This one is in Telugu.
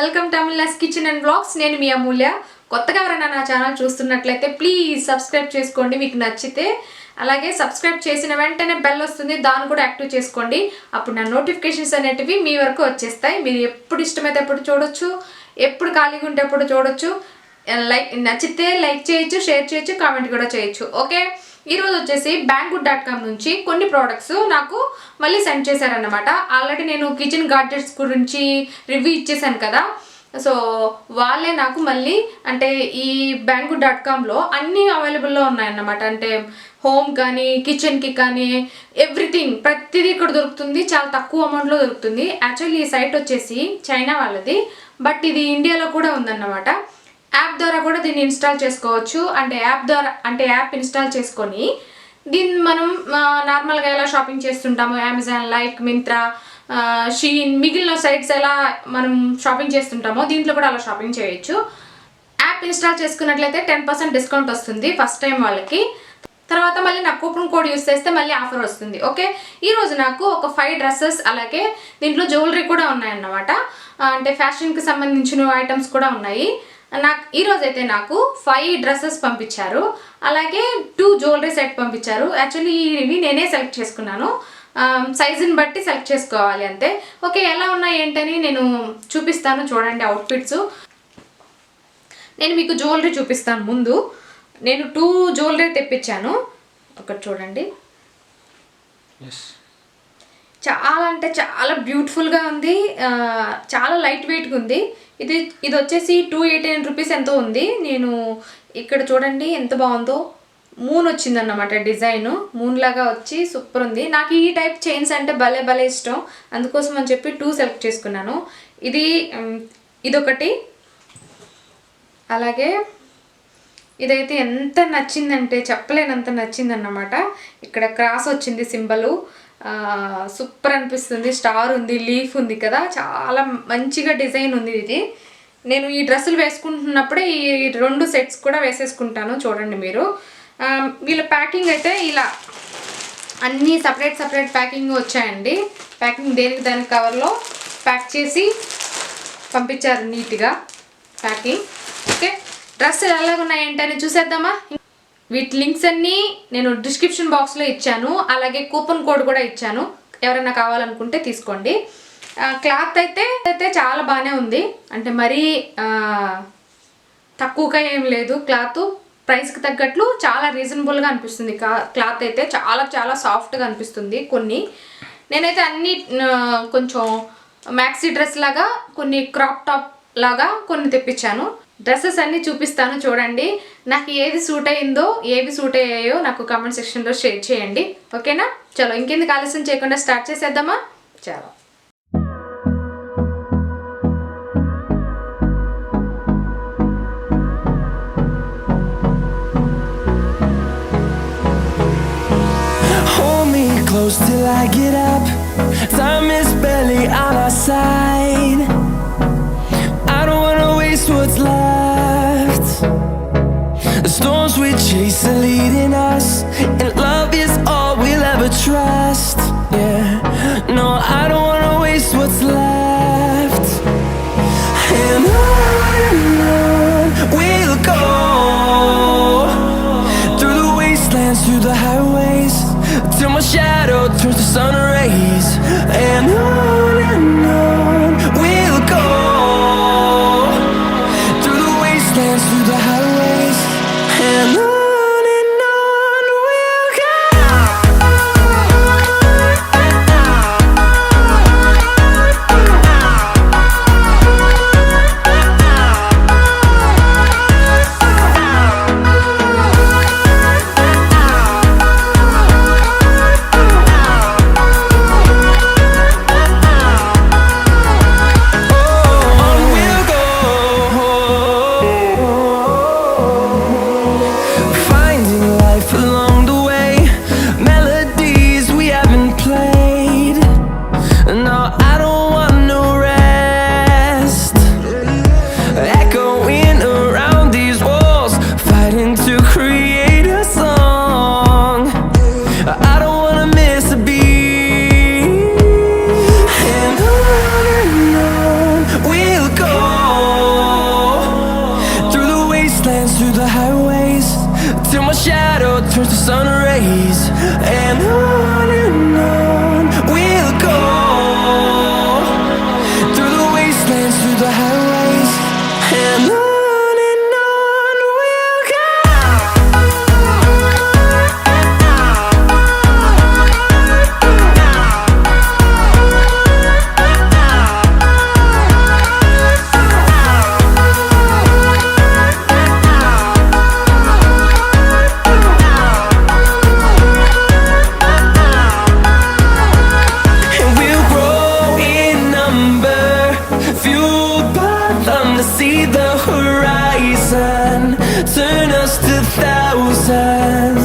Welcome to Amulya's kitchen and vlogs. నేను మీ అమూల్య. కొత్తగా ఎవరైనా నా ఛానల్ చూస్తున్నట్లయితే ప్లీజ్ సబ్స్క్రైబ్ చేసుకోండి మీకు నచ్చితే. అలాగే సబ్స్క్రైబ్ చేసిన వెంటనే బెల్ వస్తుంది, దాన్ని కూడా యాక్టివ్ చేసుకోండి. అప్పుడు నా నోటిఫికేషన్స్ అనేటివి మీ వరకు వచ్చేస్తాయి. మీరు ఎప్పుడు ఇష్టమైతే అప్పుడు చూడొచ్చు, ఎప్పుడు ఖాళీగా ఉంటే అప్పుడు చూడొచ్చు. నచ్చితే లైక్ చేయొచ్చు, షేర్ చేయొచ్చు, కామెంట్ కూడా చేయొచ్చు. ఓకే, ఈరోజు వచ్చేసి banggood.com నుంచి కొన్ని ప్రోడక్ట్స్ నాకు మళ్ళీ సెండ్ చేశారన్నమాట. ఆల్రెడీ నేను కిచెన్ గాడ్జెట్స్ గురించి రివ్యూ ఇచ్చేసాను కదా, సో వాళ్ళే నాకు మళ్ళీ అంటే ఈ banggood.comలో అన్నీ అవైలబుల్లో ఉన్నాయన్నమాట. అంటే హోమ్ కానీ కిచెన్కి కానీ ఎవ్రీథింగ్ ప్రతిదీ ఇక్కడ దొరుకుతుంది, చాలా తక్కువ అమౌంట్లో దొరుకుతుంది. యాక్చువల్లీ ఈ సైట్ వచ్చేసి చైనా వాళ్ళది, బట్ ఇది ఇండియాలో కూడా ఉందన్నమాట. యాప్ ద్వారా కూడా దీన్ని ఇన్స్టాల్ చేసుకోవచ్చు. అంటే యాప్ ఇన్స్టాల్ చేసుకొని దీన్ని మనం నార్మల్గా ఎలా షాపింగ్ చేస్తుంటామో అమెజాన్, లైక్ మింత్రా, షీన్, మిగిలిన సైట్స్ ఎలా మనం షాపింగ్ చేస్తుంటామో దీంట్లో కూడా అలా షాపింగ్ చేయొచ్చు. యాప్ ఇన్స్టాల్ చేసుకున్నట్లయితే 10% డిస్కౌంట్ వస్తుంది ఫస్ట్ టైం వాళ్ళకి. తర్వాత మళ్ళీ నాకు కూపన్ కోడ్ యూస్ చేస్తే మళ్ళీ ఆఫర్ వస్తుంది. ఓకే, ఈరోజు నాకు ఒక 5 డ్రెస్సెస్ అలాగే దీంట్లో జ్యువెలరీ కూడా ఉన్నాయన్నమాట. అంటే ఫ్యాషన్కి సంబంధించిన ఐటమ్స్ కూడా ఉన్నాయి. ఈరోజు అయితే నాకు 5 డ్రెస్సెస్ పంపించారు, అలాగే 2 జ్యువెలరీ సెట్ పంపించారు. యాక్చువల్లీ ఇవి నేనే సెలెక్ట్ చేసుకున్నాను, సైజుని బట్టి సెలెక్ట్ చేసుకోవాలి అంతే. ఓకే, ఎలా ఉన్నాయి ఏంటని నేను చూపిస్తాను చూడండి అవుట్ఫిట్స్. నేను మీకు జ్యువెలరీ చూపిస్తాను ముందు. నేను 2 జ్యువెలరీ తెప్పించాను, ఒకటి చూడండి. చాలా అంటే చాలా బ్యూటిఫుల్గా ఉంది, చాలా లైట్ వెయిట్గా ఉంది. ఇది వచ్చేసి 289 రూపీస్ ఎంతో ఉంది. నేను ఇక్కడ చూడండి ఎంత బాగుందో, మూన్ వచ్చిందన్నమాట, డిజైన్ మూన్ లాగా వచ్చి సూపర్ ఉంది. నాకు ఈ టైప్ చైన్స్ అంటే భలే ఇష్టం, అందుకోసం అని చెప్పి 2 సెలెక్ట్ చేసుకున్నాను. ఇదొకటి, అలాగే ఇదైతే ఎంత నచ్చిందంటే చెప్పలేనంత నచ్చిందన్నమాట. ఇక్కడ క్రాస్ వచ్చింది సింబలు, సూపర్ అనిపిస్తుంది. స్టార్ ఉంది, లీఫ్ ఉంది కదా, చాలా మంచిగా డిజైన్ ఉంది ఇది. నేను ఈ డ్రెస్సులు వేసుకుంటున్నప్పుడే ఈ 2 సెట్స్ కూడా వేసేసుకుంటాను చూడండి మీరు. వీళ్ళ ప్యాకింగ్ అయితే ఇలా అన్నీ సపరేట్ ప్యాకింగ్ వచ్చాయండి. ప్యాకింగ్ దానికి కవర్లో ప్యాక్ చేసి పంపించారు నీట్గా ప్యాకింగ్. ఓకే, డ్రెస్సులు ఎలాగున్నాయి ఏంటని చూసేద్దామా. వీటి లింక్స్ అన్నీ నేను డిస్క్రిప్షన్ బాక్స్లో ఇచ్చాను, అలాగే కూపన్ కోడ్ కూడా ఇచ్చాను, ఎవరైనా కావాలనుకుంటే తీసుకోండి. క్లాత్ అయితే చాలా బాగానే ఉంది, అంటే మరీ తక్కువగా ఏం లేదు. క్లాత్ ప్రైస్కి తగ్గట్లు చాలా రీజనబుల్గా అనిపిస్తుంది. క్లాత్ అయితే చాలా సాఫ్ట్గా అనిపిస్తుంది. నేనైతే అన్నీ కొంచెం మ్యాక్సీ డ్రెస్ లాగా, కొన్ని క్రాప్ టాప్ లాగా కొన్ని తెప్పించాను. డ్రెస్సెస్ అన్నీ చూపిస్తాను చూడండి. నాకు ఏది సూట్ అయిందో, ఏవి సూట్ అయ్యాయో నాకు కామెంట్ సెక్షన్లో షేర్ చేయండి. ఓకేనా, చలో ఇంకెందుకు ఆలస్యం చేయకుండా స్టార్ట్ చేసేద్దామా. చలో, close till I get up. Time is barely on our side. I don't wanna waste what's left. The storms we chase are leading us, and love is all we'll ever trust. Yeah, no, I don't wanna waste what's left. And on we'll go, through the wastelands, through the highways, till my shadow turns to sun rays. And on we'll go, through the wastelands, through the highways. And on we'll go. wastelands, through the highways, till my shadow turns to sun rays. And on we'll go, through the wastelands, through the highways, and on we'll go. See the horizon, turn us to thousands.